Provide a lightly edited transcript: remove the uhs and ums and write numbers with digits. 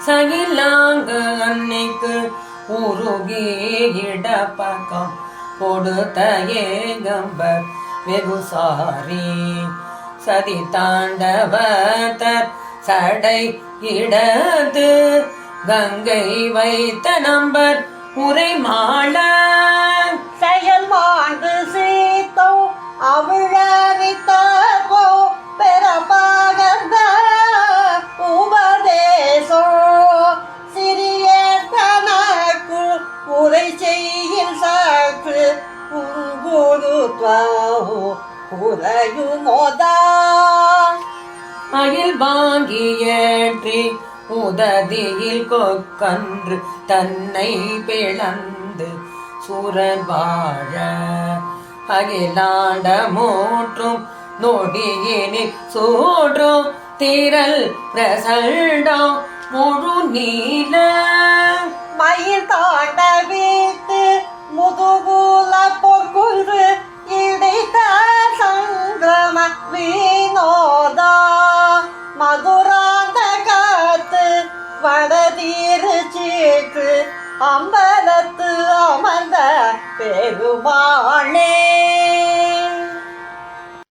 சகிலாங்க அன்னைக்கு உருகி இடப்பக்கம் கொடுத்த ஏகம்பர் வெகுசாரி சதி தாண்டவத்தர் சடை இடது கங்கை வைத்த நம்பர் உரை மாள செயல் மாண்டு சீத்தோ அவிழறித்தோ பெறப்பாகந்த உபதேசோ சிறிய தனக்கு உரை செய்யில் சாற்று குருத்வோ உரையுமோதா அயில் வாங்கியற்றி உததியில் கொக்கன்று தன்னை பிளந்து சூரன் வாழ அகிலாண்ட மூற்றும் நொடியினில் சூற்றும் திரள் பிரசண்டம் முழு நீல மயில் தாண்ட வீட்டு முதுகுல பொற்குன்று இடைத்த சங்கிரம வினோதா மதுராந்த காத்து வடதீரு சீற்று அம்பலத்து அமர்ந்த பெருமாளே